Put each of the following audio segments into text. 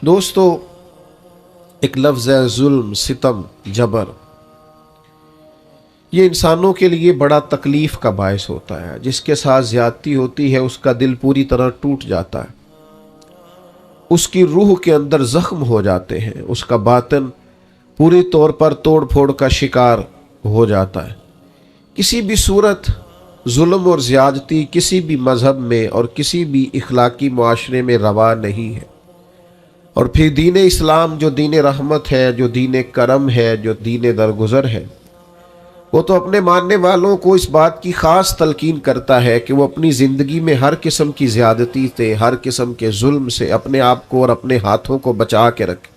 دوستو، ایک لفظ ہے ظلم، ستم، جبر۔ یہ انسانوں کے لیے بڑا تکلیف کا باعث ہوتا ہے۔ جس کے ساتھ زیادتی ہوتی ہے اس کا دل پوری طرح ٹوٹ جاتا ہے، اس کی روح کے اندر زخم ہو جاتے ہیں، اس کا باطن پوری طور پر توڑ پھوڑ کا شکار ہو جاتا ہے۔ کسی بھی صورت ظلم اور زیادتی کسی بھی مذہب میں اور کسی بھی اخلاقی معاشرے میں روا نہیں ہے۔ اور پھر دین اسلام جو دین رحمت ہے، جو دین کرم ہے، جو دین درگزر ہے، وہ تو اپنے ماننے والوں کو اس بات کی خاص تلقین کرتا ہے کہ وہ اپنی زندگی میں ہر قسم کی زیادتی سے، ہر قسم کے ظلم سے اپنے آپ کو اور اپنے ہاتھوں کو بچا کے رکھے۔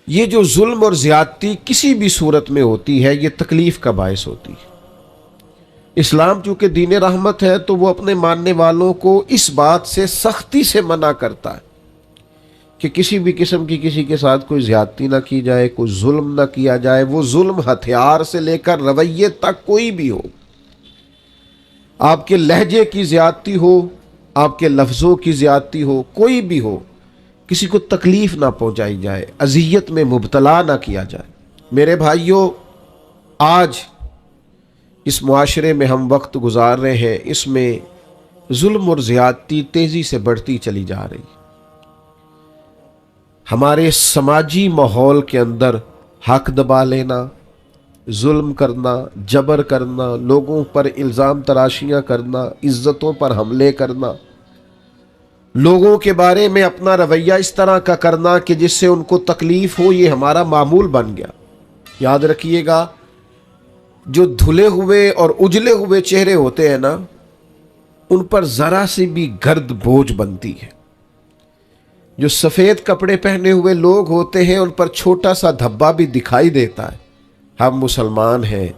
یہ جو ظلم اور زیادتی کسی بھی صورت میں ہوتی ہے، یہ تکلیف کا باعث ہوتی ہے۔ اسلام چونکہ دین رحمت ہے تو وہ اپنے ماننے والوں کو اس بات سے سختی سے منع کرتا ہے کہ کسی بھی قسم کی کسی کے ساتھ کوئی زیادتی نہ کی جائے، کوئی ظلم نہ کیا جائے۔ وہ ظلم ہتھیار سے لے کر رویے تک کوئی بھی ہو، آپ کے لہجے کی زیادتی ہو، آپ کے لفظوں کی زیادتی ہو، کوئی بھی ہو، کسی کو تکلیف نہ پہنچائی جائے، اذیت میں مبتلا نہ کیا جائے۔ میرے بھائیوں، آج اس معاشرے میں ہم وقت گزار رہے ہیں، اس میں ظلم اور زیادتی تیزی سے بڑھتی چلی جا رہی ہے۔ ہمارے سماجی ماحول کے اندر حق دبا لینا، ظلم کرنا، جبر کرنا، لوگوں پر الزام تراشیاں کرنا، عزتوں پر حملے کرنا، لوگوں کے بارے میں اپنا رویہ اس طرح کا کرنا کہ جس سے ان کو تکلیف ہو، یہ ہمارا معمول بن گیا۔ یاد رکھیے گا، جو دھلے ہوئے اور اجلے ہوئے چہرے ہوتے ہیں نا، ان پر ذرا سی بھی گرد بوجھ بنتی ہے۔ جو سفید کپڑے پہنے ہوئے لوگ ہوتے ہیں ان پر چھوٹا سا دھبا بھی دکھائی دیتا ہے۔ ہم مسلمان ہیں،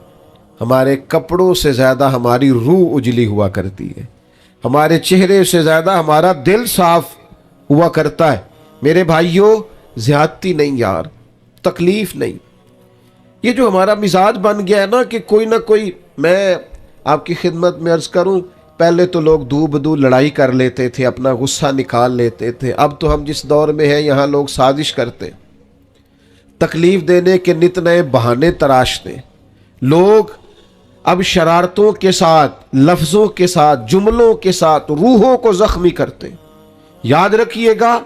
ہمارے کپڑوں سے زیادہ ہماری روح اجلی ہوا کرتی ہے، ہمارے چہرے سے زیادہ ہمارا دل صاف ہوا کرتا ہے۔ میرے بھائیوں، زیادتی نہیں یار، تکلیف نہیں۔ یہ جو ہمارا مزاج بن گیا ہے نا کہ کوئی نہ کوئی، میں آپ کی خدمت میں عرض کروں، پہلے تو لوگ دو بدو لڑائی کر لیتے تھے، اپنا غصہ نکال لیتے تھے۔ اب تو ہم جس دور میں ہیں یہاں لوگ سازش کرتے، تکلیف دینے کے نت نئے بہانے تراشتے۔ لوگ اب شرارتوں کے ساتھ، لفظوں کے ساتھ، جملوں کے ساتھ روحوں کو زخمی کرتے۔ یاد رکھیے گا،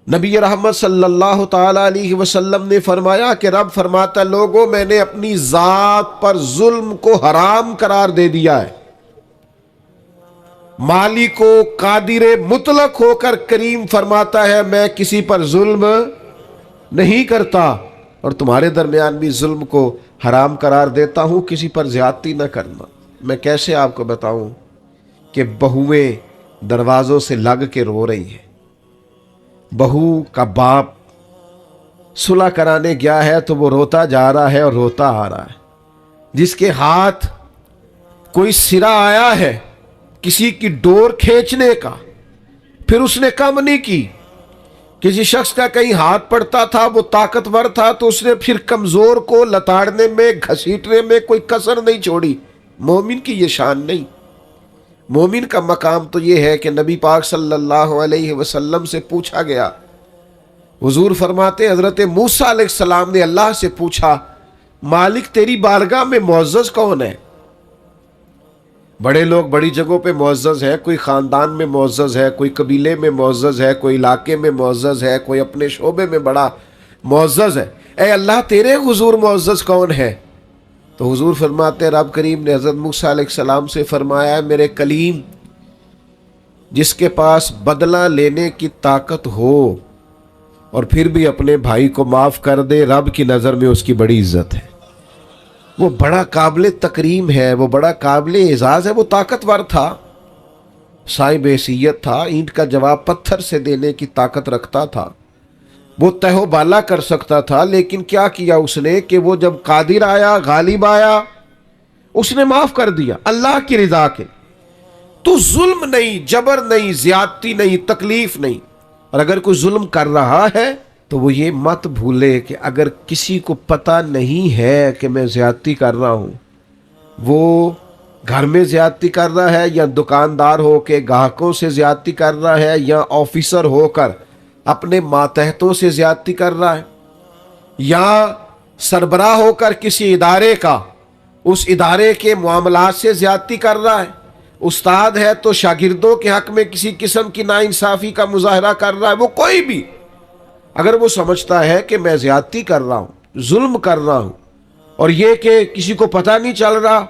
نبی رحمت صلی اللہ تعالی علیہ وسلم نے فرمایا کہ رب فرماتا، لوگوں میں نے اپنی ذات پر ظلم کو حرام قرار دے دیا ہے۔ مالک و قادر مطلق ہو کر کریم فرماتا ہے، میں کسی پر ظلم نہیں کرتا، اور تمہارے درمیان بھی ظلم کو حرام قرار دیتا ہوں، کسی پر زیادتی نہ کرنا۔ میں کیسے آپ کو بتاؤں کہ بہویں دروازوں سے لگ کے رو رہی ہیں، بہو کا باپ صلح کرانے گیا ہے تو وہ روتا جا رہا ہے اور روتا آ رہا ہے۔ جس کے ہاتھ کوئی سرا آیا ہے کسی کی ڈور کھینچنے کا، پھر اس نے کم نہیں کی۔ کسی شخص کا کہیں ہاتھ پڑتا تھا، وہ طاقتور تھا تو اس نے پھر کمزور کو لتاڑنے میں، گھسیٹنے میں کوئی کسر نہیں چھوڑی۔ مومن کی یہ شان نہیں۔ مومن کا مقام تو یہ ہے کہ نبی پاک صلی اللہ علیہ وسلم سے پوچھا گیا، حضور فرماتے حضرت موسیٰ علیہ السلام نے اللہ سے پوچھا، مالک تیری بارگاہ میں معزز کون ہے؟ بڑے لوگ بڑی جگہوں پہ معزز ہے، کوئی خاندان میں معزز ہے، کوئی قبیلے میں معزز ہے، کوئی علاقے میں معزز ہے، کوئی اپنے شعبے میں بڑا معزز ہے۔ اے اللہ تیرے حضور معزز کون ہے؟ تو حضور فرماتے رب کریم نے حضرت موسیٰ علیہ السلام سے فرمایا، میرے کلیم، جس کے پاس بدلہ لینے کی طاقت ہو اور پھر بھی اپنے بھائی کو معاف کر دے، رب کی نظر میں اس کی بڑی عزت ہے۔ وہ بڑا قابل تکریم ہے، وہ بڑا قابل اعزاز ہے۔ وہ طاقتور تھا، صاحب حیثیت تھا، اینٹ کا جواب پتھر سے دینے کی طاقت رکھتا تھا، وہ تہ و بالا کر سکتا تھا، لیکن کیا کیا اس نے کہ وہ جب قادر آیا، غالب آیا، اس نے معاف کر دیا اللہ کی رضا کے۔ تو ظلم نہیں، جبر نہیں، زیادتی نہیں، تکلیف نہیں۔ اور اگر کوئی ظلم کر رہا ہے تو وہ یہ مت بھولے کہ اگر کسی کو پتہ نہیں ہے کہ میں زیادتی کر رہا ہوں، وہ گھر میں زیادتی کر رہا ہے یا دکاندار ہو کے گاہکوں سے زیادتی کر رہا ہے یا آفیسر ہو کر اپنے ماتحتوں سے زیادتی کر رہا ہے، یا سربراہ ہو کر کسی ادارے کا اس ادارے کے معاملات سے زیادتی کر رہا ہے، استاد ہے تو شاگردوں کے حق میں کسی قسم کی ناانصافی کا مظاہرہ کر رہا ہے، وہ کوئی بھی اگر وہ سمجھتا ہے کہ میں زیادتی کر رہا ہوں، ظلم کر رہا ہوں، اور یہ کہ کسی کو پتہ نہیں چل رہا،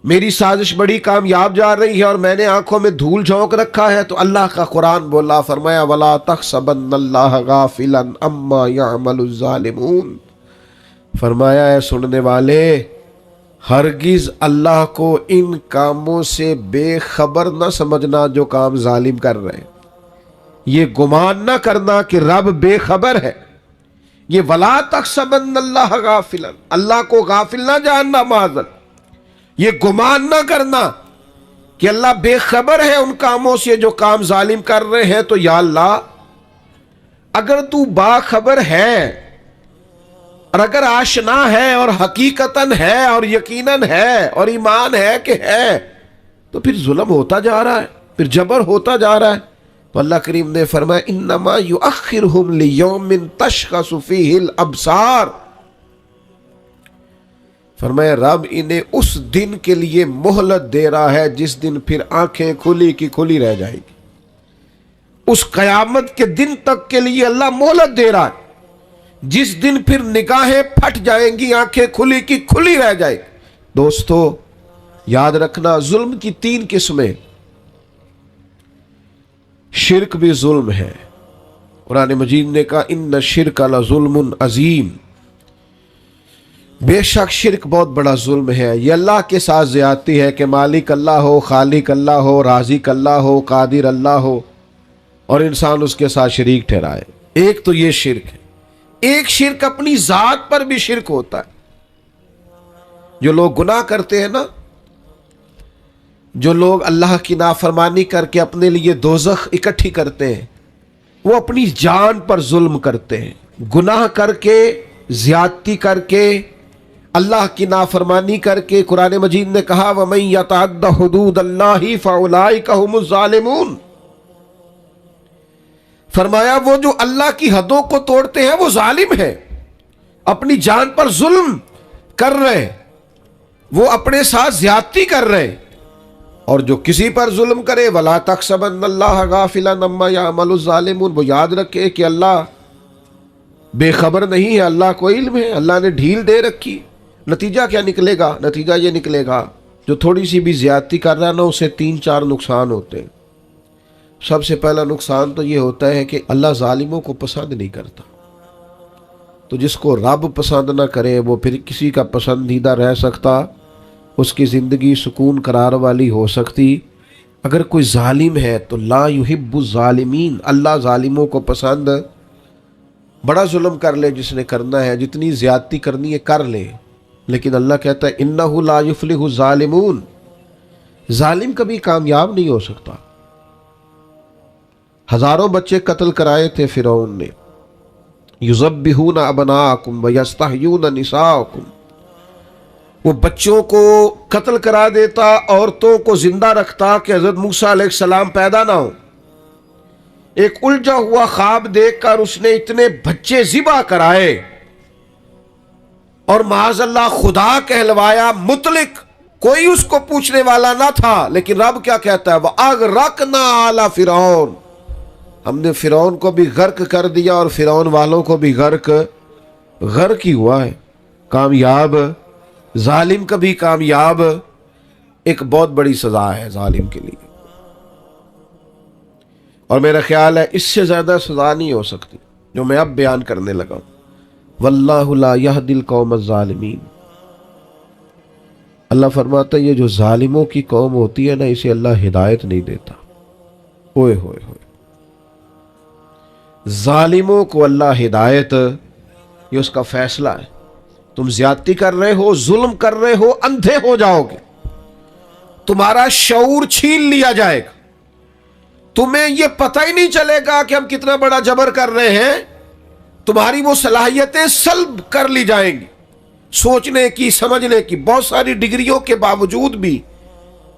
میری سازش بڑی کامیاب جا رہی ہے اور میں نے آنکھوں میں دھول جھونک رکھا ہے، تو اللہ کا قرآن بولا، فرمایا وَلَا تَحْسَبَنَّ اللَّهَ غَافِلًا عَمَّا يَعْمَلُ الظَّالِمُونَ، فرمایا اے سننے والے، ہرگز اللہ کو ان کاموں سے بے خبر نہ سمجھنا جو کام ظالم کر رہے ہیں، یہ گمان نہ کرنا کہ رب بے خبر ہے، یہ وَلَا تَحْسَبَنَّ اللَّهَ غَافِلًا، اللہ کو غافل نہ جاننا، معاذ، یہ گمان نہ کرنا کہ اللہ بے خبر ہے ان کاموں سے جو کام ظالم کر رہے ہیں، تو یا اللہ اگر تو باخبر ہے اور اگر آشنا ہے اور حقیقتاً ہے اور یقیناً ہے اور ایمان ہے کہ ہے، تو پھر ظلم ہوتا جا رہا ہے، پھر جبر ہوتا جا رہا ہے۔ تو اللہ کریم نے فرمایا انما یؤخرہم لیوم تشخص فیہ الابصار، فرمایا رب انہیں اس دن کے لیے مہلت دے رہا ہے جس دن پھر آنکھیں کھلی کی کھلی رہ جائے گی، اس قیامت کے دن تک کے لیے اللہ مہلت دے رہا ہے جس دن پھر نگاہیں پھٹ جائیں گی، آنکھیں کھلی کی کھلی رہ جائے گی۔ دوستو یاد رکھنا، ظلم کی 3 قسمیں، شرک بھی ظلم ہے، قرآن مجید نے کہا ان الشرک لظلم عظیم، بے شک شرک بہت بڑا ظلم ہے، یہ اللہ کے ساتھ زیادتی ہے کہ مالک اللہ ہو، خالق اللہ ہو، رازق اللہ ہو، قادر اللہ ہو اور انسان اس کے ساتھ شریک ٹھہرائے۔ ایک تو یہ شرک ہے، ایک شرک اپنی ذات پر بھی شرک ہوتا ہے۔ جو لوگ گناہ کرتے ہیں نا، جو لوگ اللہ کی نافرمانی کر کے اپنے لیے دوزخ اکٹھی کرتے ہیں، وہ اپنی جان پر ظلم کرتے ہیں، گناہ کر کے، زیادتی کر کے، اللہ کی نافرمانی کر کے۔ قرآن مجید نے کہا وَمَن يَتَعَدَّ حُدُودَ اللَّهِ فَأُولَٰئِكَ هُمُ الظَّالِمُونَ، فرمایا وہ جو اللہ کی حدوں کو توڑتے ہیں وہ ظالم ہیں، اپنی جان پر ظلم کر رہے، وہ اپنے ساتھ زیادتی کر رہے۔ اور جو کسی پر ظلم کرے وَلَا تَحْسَبَنَّ اللَّهَ غَافِلًا عَمَّا يَعْمَلُ الظَّالِمُونَ، وہ یاد رکھے کہ اللہ بے خبر نہیں ہے، اللہ کو علم ہے، اللہ نے ڈھیل دے رکھی۔ نتیجہ کیا نکلے گا؟ نتیجہ یہ نکلے گا جو تھوڑی سی بھی زیادتی کر رہا ہے نا، اسے 3-4 نقصان ہوتے ہیں۔ سب سے پہلا نقصان تو یہ ہوتا ہے کہ اللہ ظالموں کو پسند نہیں کرتا، تو جس کو رب پسند نہ کرے وہ پھر کسی کا پسندیدہ رہ سکتا، اس کی زندگی سکون قرار والی ہو سکتی۔ اگر کوئی ظالم ہے تو لا یحب الظالمین، اللہ ظالموں کو پسند، بڑا ظلم کر لے جس نے کرنا ہے، جتنی زیادتی کرنی ہے کر لے، لیکن اللہ کہتا ہے انہ لا یفلح الظالمون، ظالم کبھی کامیاب نہیں ہو سکتا۔ ہزاروں بچے قتل کرائے تھے فرعون نے، یذبحون ابناءکم ویستحیون نساءکم، وہ بچوں کو قتل کرا دیتا، عورتوں کو زندہ رکھتا کہ حضرت موسیٰ علیہ السلام پیدا نہ ہو۔ ایک الجھا ہوا خواب دیکھ کر اس نے اتنے بچے ذبح کرائے اور معاذ اللہ خدا کہلوایا، مطلق کوئی اس کو پوچھنے والا نہ تھا، لیکن رب کیا کہتا ہے وَأَغْرَقْنَا آلَ فِرْعَوْنَ، ہم نے فرعون کو بھی غرق کر دیا اور فرعون والوں کو بھی غرق ہی ہوا ہے۔ کامیاب ظالم کبھی کامیاب، ایک بہت بڑی سزا ہے ظالم کے لیے، اور میرا خیال ہے اس سے زیادہ سزا نہیں ہو سکتی جو میں اب بیان کرنے لگا ہوں۔ واللہ لا یہدی القوم الظالمین، اللہ فرماتا ہے یہ جو ظالموں کی قوم ہوتی ہے نا، اسے اللہ ہدایت نہیں دیتا۔ ہوئے ہوئے ہوئے، ظالموں کو اللہ ہدایت، یہ اس کا فیصلہ ہے۔ تم زیادتی کر رہے ہو، ظلم کر رہے ہو، اندھے ہو جاؤ گے، تمہارا شعور چھین لیا جائے گا، تمہیں یہ پتہ ہی نہیں چلے گا کہ ہم کتنا بڑا جبر کر رہے ہیں، تمہاری وہ صلاحیتیں سلب کر لی جائیں گی، سوچنے کی، سمجھنے کی۔ بہت ساری ڈگریوں کے باوجود بھی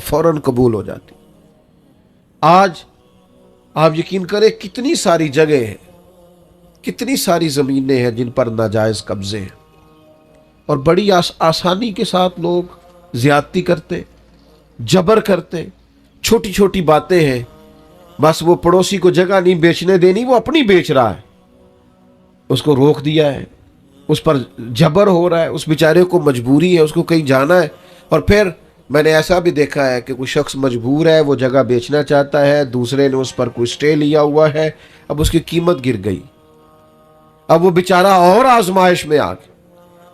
فوراً قبول ہو جاتی۔ آج آپ یقین کریں کتنی ساری جگہ ہیں، کتنی ساری زمینیں ہیں جن پر ناجائز قبضے ہیں، اور بڑی آسانی کے ساتھ لوگ زیادتی کرتے، جبر کرتے، چھوٹی چھوٹی باتیں ہیں، بس وہ پڑوسی کو جگہ نہیں بیچنے دینی، وہ اپنی بیچ رہا ہے، اس کو روک دیا ہے، اس پر جبر ہو رہا ہے، اس بیچارے کو مجبوری ہے، اس کو کہیں جانا ہے، اور پھر میں نے ایسا بھی دیکھا ہے کہ کوئی شخص مجبور ہے، وہ جگہ بیچنا چاہتا ہے، دوسرے نے اس پر کوئی سٹے لیا ہوا ہے، اب اس کی قیمت گر گئی، اب وہ بیچارہ اور آزمائش میں آ گیا۔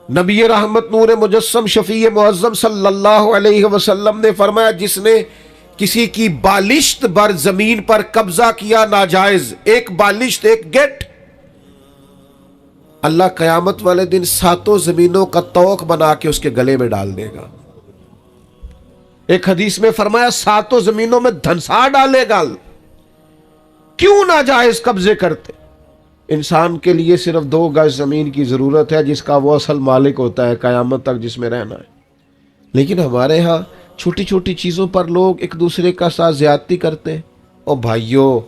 نبی رحمت نور مجسم شفیع معظم صلی اللہ علیہ وسلم نے فرمایا جس نے کسی کی بالشت بر زمین پر قبضہ کیا ناجائز، ایک بالشت، ایک گٹ، اللہ قیامت والے دن 7 زمینوں کا طوق بنا کے اس کے گلے میں ڈال دے گا۔ ایک حدیث میں فرمایا 7 زمینوں میں دھنسا ڈالے گا۔ کیوں ناجائز قبضے کرتے؟ انسان کے لیے صرف 2 گز زمین کی ضرورت ہے جس کا وہ اصل مالک ہوتا ہے قیامت تک، جس میں رہنا ہے۔ لیکن ہمارے ہاں چھوٹی چھوٹی چیزوں پر لوگ ایک دوسرے کا ساتھ زیادتی کرتے ہیں۔ اور بھائیوں،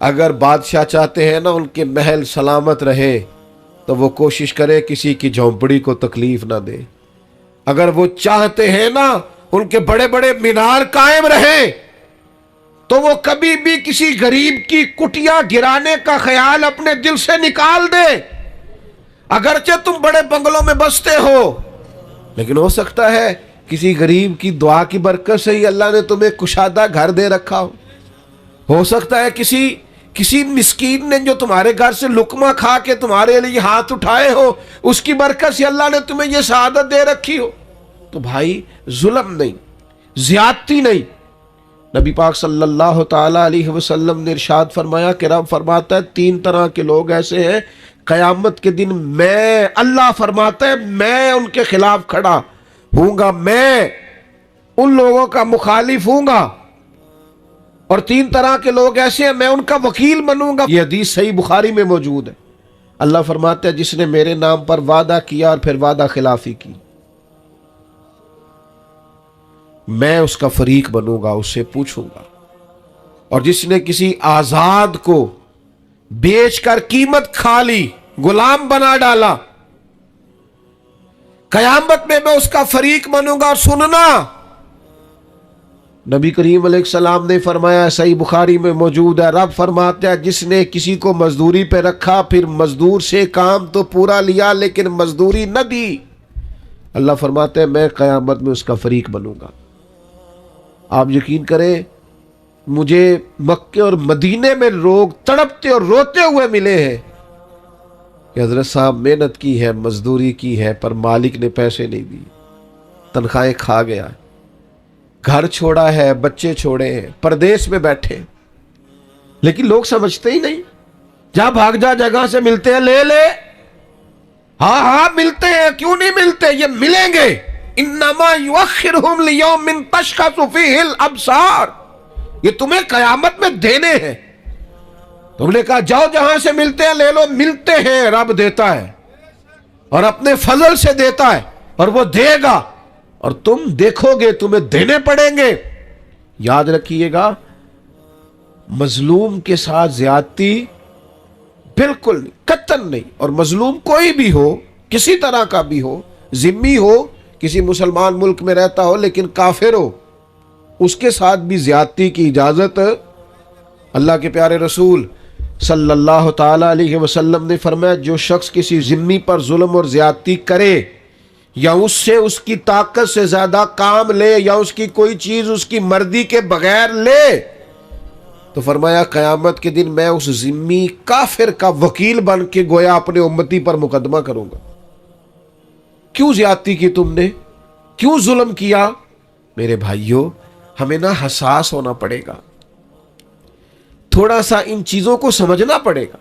اگر بادشاہ چاہتے ہیں نا ان کے محل سلامت رہے تو وہ کوشش کرے کسی کی جھونپڑی کو تکلیف نہ دے۔ اگر وہ چاہتے ہیں نا ان کے بڑے بڑے مینار قائم رہیں تو وہ کبھی بھی کسی غریب کی کٹیا گرانے کا خیال اپنے دل سے نکال دے۔ اگرچہ تم بڑے بنگلوں میں بستے ہو، لیکن ہو سکتا ہے کسی غریب کی دعا کی برکت سے ہی اللہ نے تمہیں کشادہ گھر دے رکھا ہو سکتا ہے کسی مسکین نے جو تمہارے گھر سے لقمہ کھا کے تمہارے لیے ہاتھ اٹھائے ہو، اس کی برکت سے اللہ نے تمہیں یہ سعادت دے رکھی ہو۔ تو بھائی ظلم نہیں، زیادتی نہیں۔ نبی پاک صلی اللہ تعالی علیہ وسلم نے ارشاد فرمایا کہ رب فرماتا ہے 3 طرح کے لوگ ایسے ہیں قیامت کے دن میں، اللہ فرماتا ہے میں ان کے خلاف کھڑا ہوں گا، میں ان لوگوں کا مخالف ہوں گا، اور 3 طرح کے لوگ ایسے ہیں میں ان کا وکیل بنوں گا۔ یہ حدیث صحیح بخاری میں موجود ہے۔ اللہ فرماتا ہے جس نے میرے نام پر وعدہ کیا اور پھر وعدہ خلافی کی، میں اس کا فریق بنوں گا، اس سے پوچھوں گا۔ اور جس نے کسی آزاد کو بیچ کر قیمت کھا لی، غلام بنا ڈالا، قیامت میں میں اس کا فریق بنوں گا۔ اور سننا، نبی کریم علیہ السلام نے فرمایا، صحیح بخاری میں موجود ہے، رب فرماتا ہے جس نے کسی کو مزدوری پہ رکھا پھر مزدور سے کام تو پورا لیا لیکن مزدوری نہ دی، اللہ فرماتا ہے میں قیامت میں اس کا فریق بنوں گا۔ آپ یقین کریں مجھے مکے اور مدینے میں لوگ تڑپتے اور روتے ہوئے ملے ہیں کہ حضرت صاحب محنت کی ہے، مزدوری کی ہے، پر مالک نے پیسے نہیں دی، تنخواہیں کھا گیا، گھر چھوڑا ہے، بچے چھوڑے ہیں، پردیس میں بیٹھے، لیکن لوگ سمجھتے ہی نہیں۔ جا بھاگ جا، جگہ سے ملتے ہیں لے لے، ہاں ملتے ہیں، کیوں نہیں ملتے، یہ ملیں گے۔ انما یؤخرہم لیوم تشخص فیہ الابصار، یہ تمہیں قیامت میں دینے ہیں۔ تم نے کہا جاؤ جہاں سے ملتے ہیں لے لو، ملتے ہیں، رب دیتا ہے اور اپنے فضل سے دیتا ہے، اور وہ دے گا اور تم دیکھو گے تمہیں دینے پڑیں گے۔ یاد رکھیے گا، مظلوم کے ساتھ زیادتی بالکل نہیں، قطعاً نہیں۔ اور مظلوم کوئی بھی ہو، کسی طرح کا بھی ہو، ذمی ہو، کسی مسلمان ملک میں رہتا ہو لیکن کافر ہو، اس کے ساتھ بھی زیادتی کی اجازت اللہ کے پیارے رسول صلی اللہ تعالی علیہ وسلم نے فرمایا جو شخص کسی ذمی پر ظلم اور زیادتی کرے یا اس سے اس کی طاقت سے زیادہ کام لے یا اس کی کوئی چیز اس کی مرضی کے بغیر لے، تو فرمایا قیامت کے دن میں اس ذمی کافر کا وکیل بن کے گویا اپنے امتی پر مقدمہ کروں گا۔ کیوں زیادتی کی تم نے؟ کیوں ظلم کیا؟ میرے بھائیوں، ہمیں نا حساس ہونا پڑے گا، تھوڑا سا ان چیزوں کو سمجھنا پڑے گا۔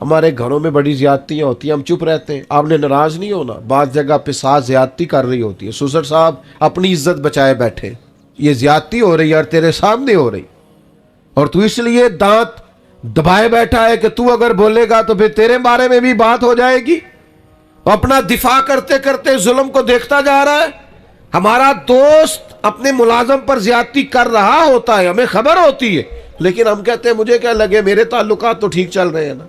ہمارے گھروں میں بڑی زیادتیاں ہوتی ہیں، ہم چپ رہتے ہیں، آپ نے ناراض نہیں ہونا، بعض جگہ پہ ساتھ زیادتی کر رہی ہوتی ہے، سسر صاحب اپنی عزت بچائے بیٹھے، یہ زیادتی ہو رہی ہے اور تیرے سامنے ہو رہی، اور تو اس لیے دانت دبائے بیٹھا ہے کہ تو اگر بولے گا تو پھر تیرے بارے میں بھی بات ہو جائے گی، اپنا دفاع کرتے کرتے ظلم کو دیکھتا جا رہا ہے۔ ہمارا دوست اپنے ملازم پر زیادتی کر رہا ہوتا ہے، ہمیں خبر ہوتی ہے، لیکن ہم کہتے ہیں مجھے کیا لگے، میرے تعلقات تو ٹھیک چل رہے ہیں نا۔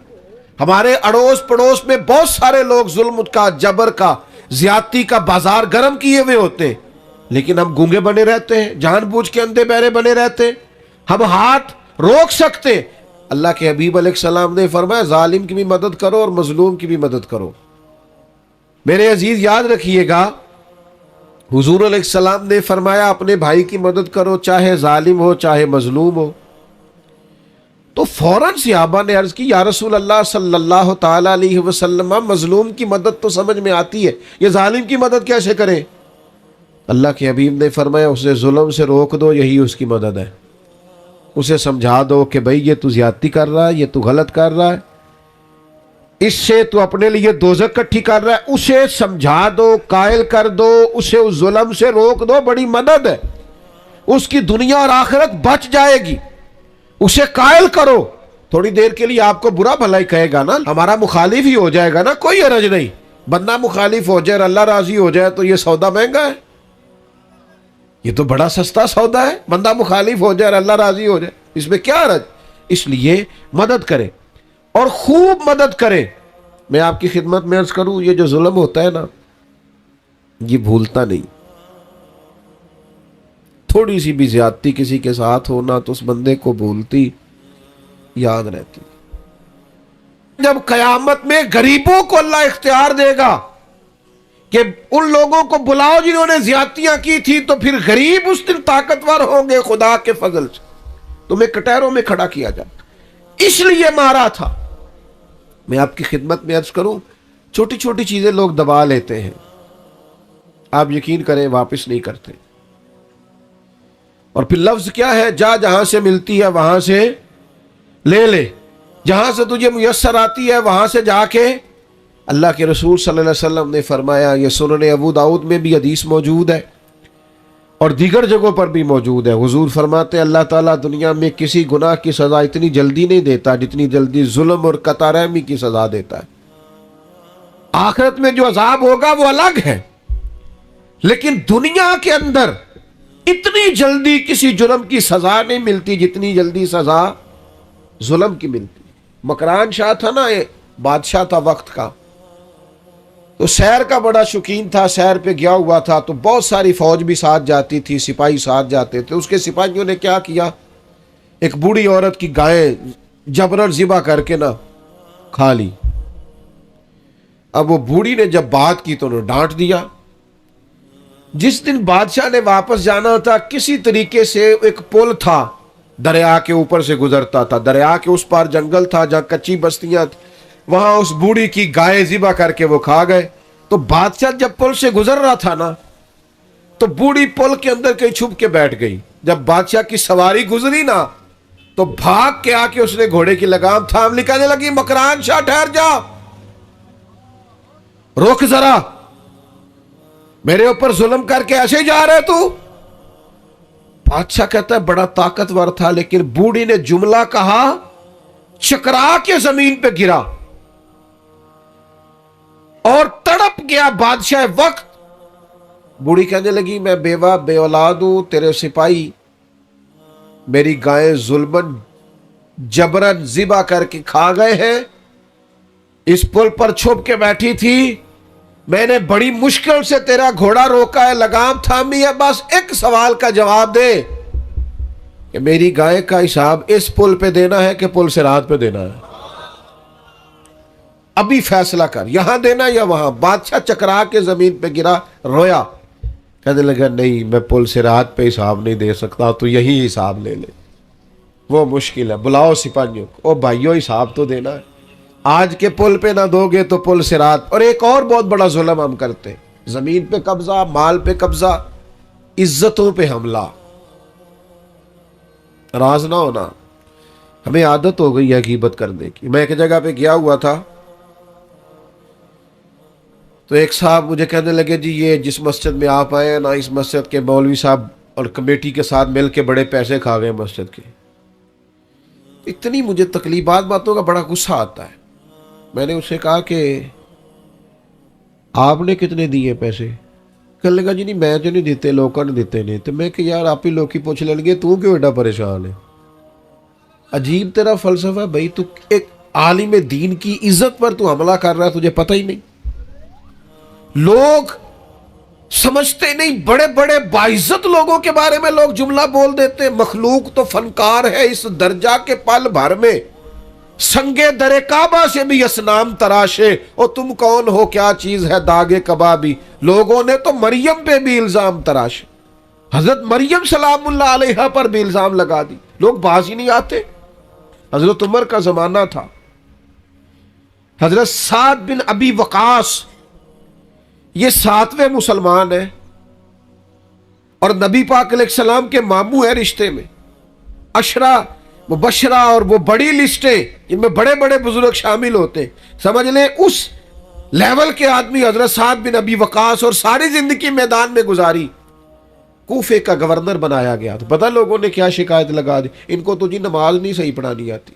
ہمارے اڑوس پڑوس میں بہت سارے لوگ ظلم کا، جبر کا، زیادتی کا بازار گرم کیے ہوئے ہوتے ہیں، لیکن ہم گونگے بنے رہتے ہیں، جان بوجھ کے اندھے بہرے بنے رہتے ہیں۔ ہم ہاتھ روک سکتے۔ اللہ کے حبیب علیہ السلام نے فرمایا ظالم کی بھی مدد کرو اور مظلوم کی بھی مدد کرو۔ میرے عزیز یاد رکھیے گا، حضور علیہ السلام نے فرمایا اپنے بھائی کی مدد کرو، چاہے ظالم ہو چاہے مظلوم ہو۔ تو فوراً صحابہ نے عرض کی یا رسول اللہ صلی اللہ تعالی علیہ وسلم، مظلوم کی مدد تو سمجھ میں آتی ہے، یہ ظالم کی مدد کیسے کریں؟ اللہ کے حبیب نے فرمایا اسے ظلم سے روک دو، یہی اس کی مدد ہے۔ اسے سمجھا دو کہ بھئی یہ تو زیادتی کر رہا ہے، یہ تو غلط کر رہا ہے، اس سے تو اپنے لیے دوزخ کٹھی کر رہا ہے، اسے سمجھا دو، قائل کر دو، اسے اس ظلم سے روک دو، بڑی مدد ہے، اس کی دنیا اور آخرت بچ جائے گی، اسے قائل کرو۔ تھوڑی دیر کے لیے آپ کو برا بھلا ہی کہے گا نا، ہمارا مخالف ہی ہو جائے گا نا، کوئی حرج نہیں۔ بندہ مخالف ہو جائے اور اللہ راضی ہو جائے تو یہ سودا مہنگا ہے، یہ تو بڑا سستا سودا ہے، بندہ مخالف ہو جائے اور اللہ راضی ہو جائے، اس میں کیا حرج؟ اس لیے مدد کرے اور خوب مدد کرے۔ میں آپ کی خدمت میں عرض کروں، یہ جو ظلم ہوتا ہے نا، یہ بھولتا نہیں۔ تھوڑی سی بھی زیادتی کسی کے ساتھ ہونا تو اس بندے کو بھولتی یاد رہتی۔ جب قیامت میں غریبوں کو اللہ اختیار دے گا کہ ان لوگوں کو بلاؤ جنہوں نے زیادتیاں کی تھی، تو پھر غریب اس دن طاقتور ہوں گے خدا کے فضل سے، تمہیں کٹہروں میں کھڑا کیا جائے، اس لیے مارا تھا۔ میں آپ کی خدمت میں عرض کروں، چھوٹی چھوٹی چیزیں لوگ دبا لیتے ہیں، آپ یقین کریں واپس نہیں کرتے، اور پھر لفظ کیا ہے، جا جہاں سے ملتی ہے وہاں سے لے لے، جہاں سے تجھے میسر آتی ہے وہاں سے جا کے۔ اللہ کے رسول صلی اللہ علیہ وسلم نے فرمایا، یہ سنن ابو داؤد میں بھی حدیث موجود ہے اور دیگر جگہوں پر بھی موجود ہے، حضور فرماتے ہیں اللہ تعالیٰ دنیا میں کسی گناہ کی سزا اتنی جلدی نہیں دیتا جتنی جلدی ظلم اور قطع رحمی کی سزا دیتا ہے۔ آخرت میں جو عذاب ہوگا وہ الگ ہے، لیکن دنیا کے اندر اتنی جلدی کسی جرم کی سزا نہیں ملتی جتنی جلدی سزا ظلم کی ملتی۔ مکران شاہ تھا نا، یہ بادشاہ تھا وقت کا، تو سیر کا بڑا شوقین تھا، سیر پہ گیا ہوا تھا تو بہت ساری فوج بھی ساتھ جاتی تھی، سپاہی ساتھ جاتے تھے۔ اس کے سپاہیوں نے کیا کیا، ایک بوڑھی عورت کی گائے جبرن ذبح کر کے نا کھا لی۔ اب وہ بوڑھی نے جب بات کی تو انہوں نے ڈانٹ دیا۔ جس دن بادشاہ نے واپس جانا تھا، کسی طریقے سے ایک پل تھا، دریا کے اوپر سے گزرتا تھا، دریا کے اس پار جنگل تھا جہاں کچی بستیاں تھیں، وہاں اس بوڑھی کی گائے ذبح کر کے وہ کھا گئے۔ تو بادشاہ جب پل سے گزر رہا تھا نا، تو بوڑھی پل کے اندر کہیں چھپ کے بیٹھ گئی۔ جب بادشاہ کی سواری گزری نا تو بھاگ کے آ کے اس نے گھوڑے کی لگام تھام لی، کہنے لگی مکران شاہ ٹھہر جا، روک ذرا، میرے اوپر ظلم کر کے ایسے جا رہے تو؟ بادشاہ کہتا ہے بڑا طاقتور تھا، لیکن بوڑھی نے جملہ کہا، چکرا کے زمین پہ گرا اور تڑپ گیا بادشاہ وقت۔ بوڑھی کہنے لگی میں بیوہ بے اولاد ہوں، تیرے سپاہی میری گائیں ظلمن جبرن ذبح کر کے کھا گئے ہیں، اس پل پر چھپ کے بیٹھی تھی، میں نے بڑی مشکل سے تیرا گھوڑا روکا ہے، لگام تھامی ہے، بس ایک سوال کا جواب دے کہ میری گائے کا حساب اس پل پہ دینا ہے کہ پل صراط پہ دینا ہے، ابھی فیصلہ کر، یہاں دینا یا وہاں۔ بادشاہ چکرا کے زمین پہ گرا، رویا، کہنے لگا نہیں میں پل صراط پہ حساب نہیں دے سکتا، تو یہی حساب لے لے، وہ مشکل ہے، بلاؤ سپاہیوں کو، او بھائیو حساب تو دینا ہے، آج کے پل پہ نہ دو گے تو پل صراط۔ اور ایک اور بہت بڑا ظلم ہم کرتے، زمین پہ قبضہ، مال پہ قبضہ، عزتوں پہ حملہ، راز نہ ہونا۔ ہمیں عادت ہو گئی ہے غیبت کرنے کی۔ میں ایک جگہ پہ گیا ہوا تھا تو ایک صاحب مجھے کہنے لگے جی یہ جس مسجد میں آپ آئے ہیں نا، اس مسجد کے مولوی صاحب اور کمیٹی کے ساتھ مل کے بڑے پیسے کھا گئے مسجد کے۔ اتنی مجھے تکلیفات باتوں کا بڑا غصہ آتا ہے۔ میں نے اسے کہا کہ آپ نے کتنے دیے پیسے؟ کہنے لگا جی نہیں میں جو نہیں دیتے لوگوں نے دیتے نہیں. تو میں کہ یار آپ ہی لوگ پوچھ لیں گے تو کیوں ایڈا پریشان ہے. عجیب تیرا فلسفہ بھائی, تو ایک عالم دین کی عزت پر تو حملہ کر رہا ہے, تجھے پتہ ہی نہیں. لوگ سمجھتے نہیں, بڑے بڑے باعزت لوگوں کے بارے میں لوگ جملہ بول دیتے ہیں, مخلوق تو فنکار ہے اس درجہ کے پل بھر میں, سنگے در کعبہ سے بھی اسنام تراشے, اور تم کون ہو کیا چیز ہے داغے کبابی. لوگوں نے تو مریم پہ بھی الزام تراشے, حضرت مریم سلام اللہ علیہا پر بھی الزام لگا دی. لوگ باز ہی نہیں آتے. حضرت عمر کا زمانہ تھا, حضرت سعد بن ابی وقاص یہ 7ویں مسلمان ہیں اور نبی پاک علیہ السلام کے ماموں ہیں رشتے میں. عشرہ مبشرہ اور وہ بڑی لسٹیں جن میں بڑے بڑے بزرگ شامل ہوتے ہیں, سمجھ لیں اس لیول کے آدمی حضرت سعد بن ابی وقاص, اور ساری زندگی میدان میں گزاری. کوفے کا گورنر بنایا گیا تو پتہ لوگوں نے کیا شکایت لگا دی, ان کو تو جی نماز نہیں صحیح پڑھانی آتی.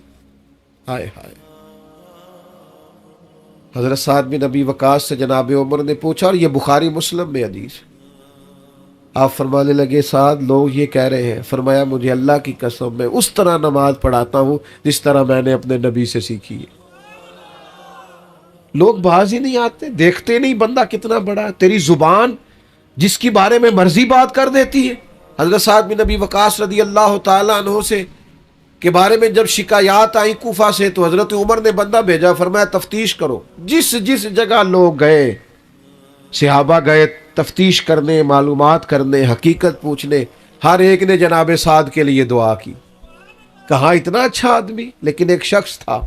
ہائے ہائے. حضرت سعد بن ابی وقاص سے جناب عمر نے پوچھا, اور یہ بخاری مسلم میں حدیث. آپ فرمانے لگے سعد لوگ یہ کہہ رہے ہیں. فرمایا مجھے اللہ کی قسم میں اس طرح نماز پڑھاتا ہوں جس طرح میں نے اپنے نبی سے سیکھی ہے. لوگ باز ہی نہیں آتے, دیکھتے نہیں بندہ کتنا بڑا ہے. تیری زبان جس کی بارے میں مرضی بات کر دیتی ہے. حضرت سعد بن ابی وقاص رضی اللہ تعالیٰ عنہ سے کے بارے میں جب شکایات آئیں کوفہ سے, تو حضرت عمر نے بندہ بھیجا, فرمایا تفتیش کرو. جس جس جگہ لوگ گئے, صحابہ گئے تفتیش کرنے, معلومات کرنے, حقیقت پوچھنے, ہر ایک نے جناب سعد کے لیے دعا کی. کہا اتنا اچھا آدمی. لیکن ایک شخص تھا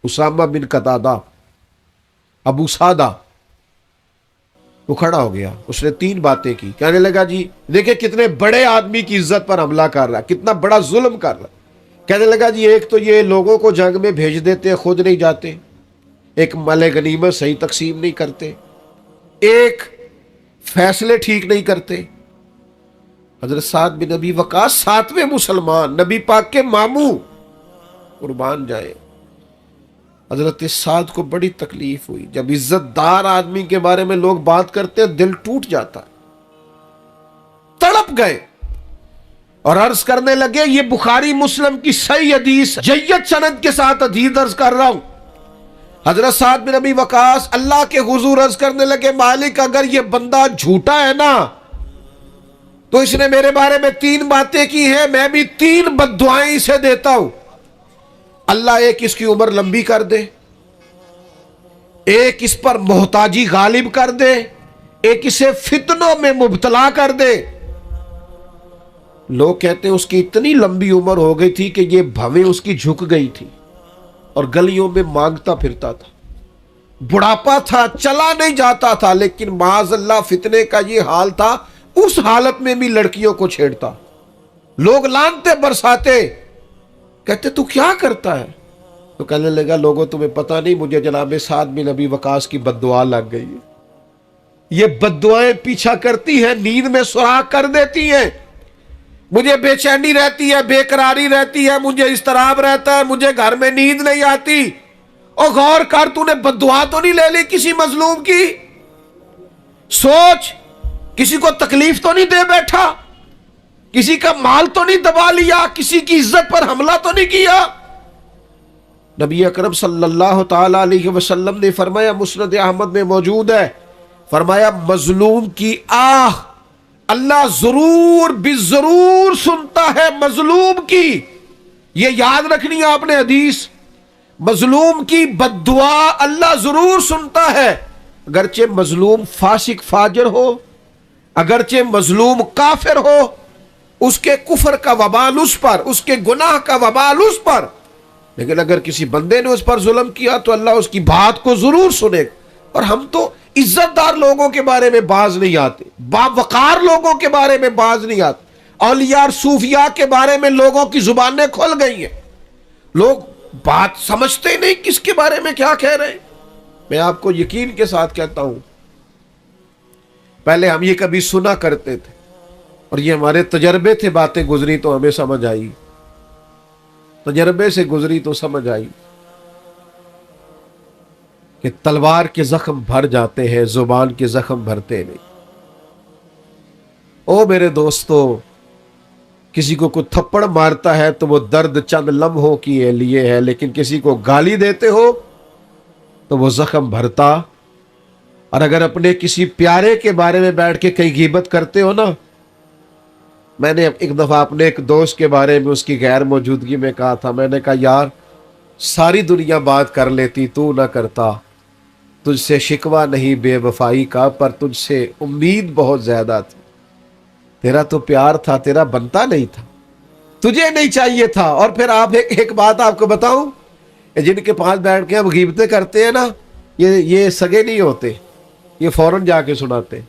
اسامہ بن قتادہ ابو سعدہ, وہ کھڑا ہو گیا. اس نے 3 باتیں کی. کہنے لگا جی دیکھیں کتنے بڑے آدمی کی عزت پر حملہ کر رہا, کتنا بڑا ظلم کر رہا. کہنے لگا جی ایک تو یہ لوگوں کو جنگ میں بھیج دیتے خود نہیں جاتے, ایک مال غنیمت صحیح تقسیم نہیں کرتے, ایک فیصلے ٹھیک نہیں کرتے. حضرت سعد بن ابی وقاص 7ویں مسلمان, نبی پاک کے ماموں, قربان جائے. حضرت سعد کو بڑی تکلیف ہوئی جب عزت دار آدمی کے بارے میں لوگ بات کرتے ہیں, دل ٹوٹ جاتا. تڑپ گئے اور عرض کرنے لگے یہ بخاری مسلم کی صحیح حدیث جید سند کے ساتھ حدیث عرض کر رہا ہوں. حضرت سعد بن ابی وقاص اللہ کے حضور عرض کرنے لگے مالک اگر یہ بندہ جھوٹا ہے نا تو اس نے میرے بارے میں 3 باتیں کی ہیں, میں بھی 3 بد دعائیں اسے دیتا ہوں. اللہ ایک اس کی عمر لمبی کر دے, ایک اس پر محتاجی غالب کر دے, ایک اسے فتنوں میں مبتلا کر دے. لوگ کہتے ہیں اس کی اتنی لمبی عمر ہو گئی تھی کہ یہ بھویں اس کی جھک گئی تھی اور گلیوں میں مانگتا پھرتا تھا. بڑھاپا تھا, چلا نہیں جاتا تھا, لیکن معاذ اللہ فتنے کا یہ حال تھا, اس حالت میں بھی لڑکیوں کو چھیڑتا. لوگ لانتے برساتے, کہتے تو کیا کرتا ہے؟ تو کہنے لگا لوگوں تمہیں پتہ نہیں مجھے جناب سعد بن ابی وقاص کی بد دعا لگ گئی ہے. یہ بد دعائیں پیچھا کرتی ہیں, نیند میں سراغ کر دیتی ہیں, مجھے بے چینی رہتی ہے, بے قراری رہتی ہے, مجھے اضطراب رہتا ہے, مجھے گھر میں نیند نہیں آتی. اور غور کر تو نے بد دعا تو نہیں لے لی کسی مظلوم کی؟ سوچ, کسی کو تکلیف تو نہیں دے بیٹھا, کسی کا مال تو نہیں دبا لیا, کسی کی عزت پر حملہ تو نہیں کیا. نبی اکرم صلی اللہ تعالی علیہ وسلم نے فرمایا, مسند احمد میں موجود ہے, فرمایا مظلوم کی آہ اللہ ضرور ضرور سنتا ہے. مظلوم کی, یہ یاد رکھنی ہے آپ نے حدیث, مظلوم کی بد دعا اللہ ضرور سنتا ہے. اگرچہ مظلوم فاسق فاجر ہو, اگرچہ مظلوم کافر ہو, اس کے کفر کا وبال اس پر, اس کے گناہ کا وبال اس پر, لیکن اگر کسی بندے نے اس پر ظلم کیا تو اللہ اس کی بات کو ضرور سنے. اور ہم تو عزت دار لوگوں کے بارے میں باز نہیں آتے, باوقار لوگوں کے بارے میں باز نہیں آتے. اولیاء اور صوفیاء کے بارے میں لوگوں کی زبانیں کھل گئی ہیں, لوگ بات سمجھتے نہیں کس کے بارے میں کیا کہہ رہے ہیں. میں آپ کو یقین کے ساتھ کہتا ہوں, پہلے ہم یہ کبھی سنا کرتے تھے اور یہ ہمارے تجربے تھے, باتیں گزری تو ہمیں سمجھ آئی, تجربے سے گزری تو سمجھ آئی کہ تلوار کے زخم بھر جاتے ہیں, زبان کے زخم بھرتے نہیں. او میرے دوستو، کسی کو کوئی تھپڑ مارتا ہے تو وہ درد چند لمحوں کے لیے ہے، لیکن کسی کو گالی دیتے ہو تو وہ زخم بھرتا۔ اور اگر اپنے کسی پیارے کے بارے میں بیٹھ کے کئی غیبت کرتے ہو نا، میں نے ایک دفعہ اپنے ایک دوست کے بارے میں اس کی غیر موجودگی میں کہا تھا، میں نے کہا یار ساری دنیا بات کر لیتی، تو نہ کرتا، تجھ سے شکوہ نہیں بے وفائی کا، پر تجھ سے امید بہت زیادہ تھی، تیرا تو پیار تھا، تیرا بنتا نہیں تھا، تجھے نہیں چاہیے تھا۔ اور پھر آپ ایک بات آپ کو بتاؤں، جن کے پاس بیٹھ کے ہم غیبتیں کرتے ہیں نا، یہ سگے نہیں ہوتے، یہ فوراً جا کے سناتے،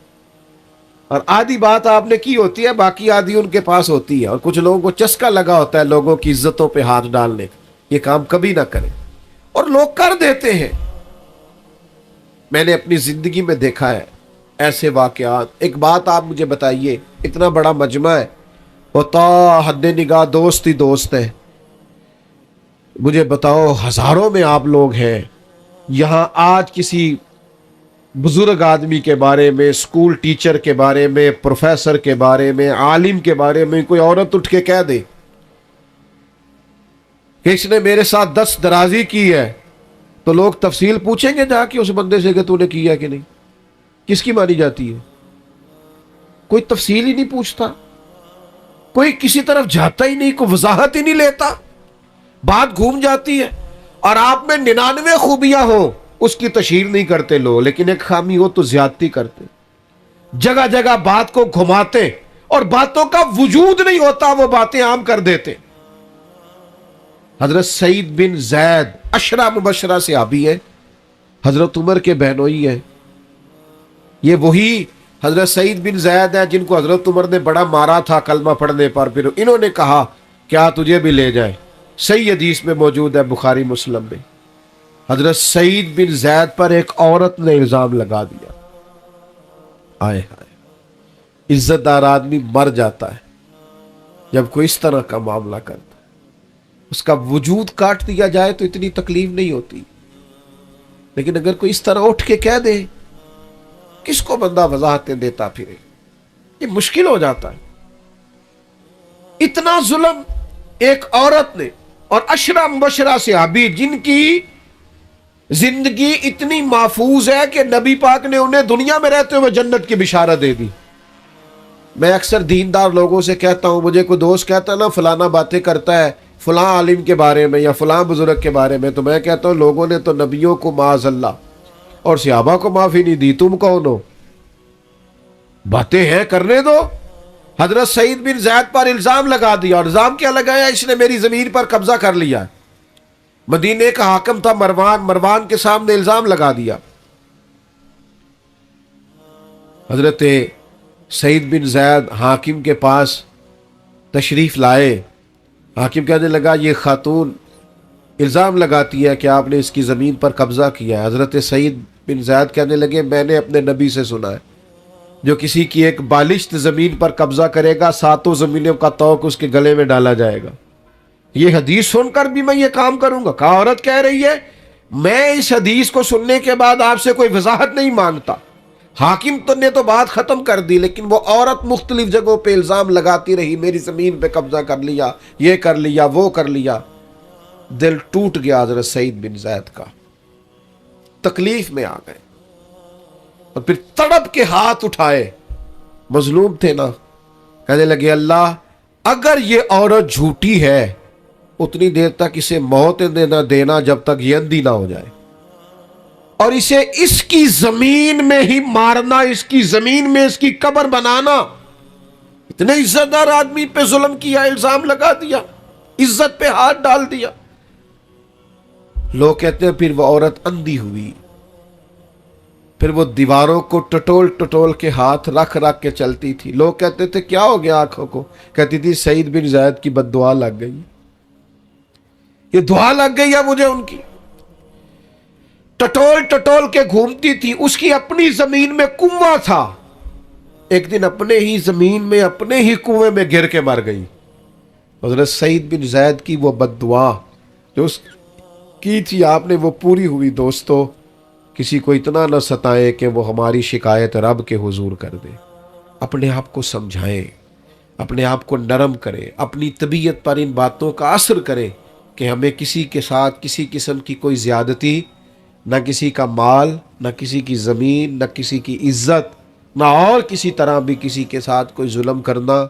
اور آدھی بات آپ نے کی ہوتی ہے، باقی آدھی ان کے پاس ہوتی ہے۔ اور کچھ لوگوں کو چسکا لگا ہوتا ہے لوگوں کی عزتوں پہ ہاتھ ڈالنے کا، یہ کام کبھی نہ کریں، اور لوگ کر دیتے ہیں۔ میں نے اپنی زندگی میں دیکھا ہے ایسے واقعات۔ ایک بات آپ مجھے بتائیے، اتنا بڑا مجمع ہے، ہوتا حد نگاہ دوست ہی دوست ہے، مجھے بتاؤ ہزاروں میں آپ لوگ ہیں، یہاں آج کسی بزرگ آدمی کے بارے میں، اسکول ٹیچر کے بارے میں، پروفیسر کے بارے میں، عالم کے بارے میں کوئی عورت اٹھ کے کہہ دے کہ اس نے میرے ساتھ 10 درازی کی ہے، تو لوگ تفصیل پوچھیں گے جا کے اس بندے سے کہ تو نے کیا کہ نہیں؟ کس کی مانی جاتی ہے؟ کوئی تفصیل ہی نہیں پوچھتا، کوئی کسی طرف جاتا ہی نہیں، کوئی وضاحت ہی نہیں لیتا، بات گھوم جاتی ہے۔ اور آپ میں 99 خوبیاں ہوں، اس کی تشہیر نہیں کرتے لوگ، لیکن ایک خامی ہو تو زیادتی کرتے، جگہ جگہ بات کو گھماتے، اور باتوں کا وجود نہیں ہوتا، وہ باتیں عام کر دیتے۔ حضرت سعید بن زید عشرہ مبشرہ صحابی ہیں، حضرت عمر کے بہنوئی ہیں، یہ وہی حضرت سعید بن زید ہیں جن کو حضرت عمر نے بڑا مارا تھا کلمہ پڑھنے پر، پھر انہوں نے کہا کیا تجھے بھی لے جائے، صحیح حدیث میں موجود ہے بخاری مسلم میں۔ حضرت سعید بن زید پر ایک عورت نے الزام لگا دیا، آئے ہائے، عزت دار آدمی مر جاتا ہے جب کوئی اس طرح کا معاملہ کرتا ہے، اس کا وجود کاٹ دیا جائے تو اتنی تکلیف نہیں ہوتی، لیکن اگر کوئی اس طرح اٹھ کے کہہ دے، کس کو بندہ وضاحتیں دیتا پھرے، یہ مشکل ہو جاتا ہے۔ اتنا ظلم ایک عورت نے، اور عشرہ مبشرہ صحابی جن کی زندگی اتنی محفوظ ہے کہ نبی پاک نے انہیں دنیا میں رہتے ہوئے جنت کی بشارت دے دی۔ میں اکثر دیندار لوگوں سے کہتا ہوں، مجھے کوئی دوست کہتا ہے نا فلانا باتیں کرتا ہے فلاں عالم کے بارے میں یا فلاں بزرگ کے بارے میں، تو میں کہتا ہوں لوگوں نے تو نبیوں کو معاذ اللہ اور صحابہ کو معافی نہیں دی، تم کون ہو؟ باتیں ہیں کرنے دو۔ حضرت سعید بن زید پر الزام لگا دیا، اور الزام کیا لگایا؟ اس نے میری زمین پر قبضہ کر لیا۔ مدینے کا حاکم تھا مروان کے سامنے الزام لگا دیا۔ حضرت سعید بن زید حاکم کے پاس تشریف لائے، حاکم کہنے لگا یہ خاتون الزام لگاتی ہے کہ آپ نے اس کی زمین پر قبضہ کیا ہے۔ حضرت سعید بن زید کہنے لگے میں نے اپنے نبی سے سنا ہے، جو کسی کی ایک بالشت زمین پر قبضہ کرے گا 7 زمینوں کا توق اس کے گلے میں ڈالا جائے گا، یہ حدیث سن کر بھی میں یہ کام کروں گا؟ کہا عورت کہہ رہی ہے میں اس حدیث کو سننے کے بعد آپ سے کوئی وضاحت نہیں مانگتا۔ حاکم تو نے تو بات ختم کر دی، لیکن وہ عورت مختلف جگہوں پہ الزام لگاتی رہی، میری زمین پہ قبضہ کر لیا، یہ کر لیا، وہ کر لیا۔ دل ٹوٹ گیا حضرت سعید بن زید کا، تکلیف میں آ گئے، اور پھر تڑپ کے ہاتھ اٹھائے، مظلوم تھے نا، کہنے لگے اللہ اگر یہ عورت جھوٹی ہے اتنی دیر تک اسے موت نہ دینا جب تک یہ اندھی نہ ہو جائے، اور اسے اس کی زمین میں ہی مارنا، اس کی زمین میں اس کی قبر بنانا۔ اتنے عزت دار آدمی پہ ظلم کیا، الزام لگا دیا، عزت پہ ہاتھ ڈال دیا۔ لوگ کہتے ہیں پھر وہ عورت اندھی ہوئی، پھر وہ دیواروں کو ٹٹول ٹٹول کے ہاتھ رکھ رکھ کے چلتی تھی۔ لوگ کہتے تھے کیا ہو گیا آنکھوں کو؟ کہتی تھی سعید بن زید کی بد دعا لگ گئی، یہ دعا لگ گئی ہے مجھے ان کی۔ ٹٹول ٹٹول کے گھومتی تھی، اس کی اپنی زمین میں کنواں تھا، ایک دن اپنے ہی زمین میں اپنے ہی کنویں میں گر کے مر گئی۔ حضرت سعید بن زید کی وہ بد دعا جو اس کی تھی آپ نے وہ پوری ہوئی۔ دوستو کسی کو اتنا نہ ستائے کہ وہ ہماری شکایت رب کے حضور کر دے۔ اپنے آپ کو سمجھائیں، اپنے آپ کو نرم کریں، اپنی طبیعت پر ان باتوں کا اثر کریں کہ ہمیں کسی کے ساتھ کسی قسم کی کوئی زیادتی، نہ کسی کا مال، نہ کسی کی زمین، نہ کسی کی عزت، نہ اور کسی طرح بھی کسی کے ساتھ کوئی ظلم کرنا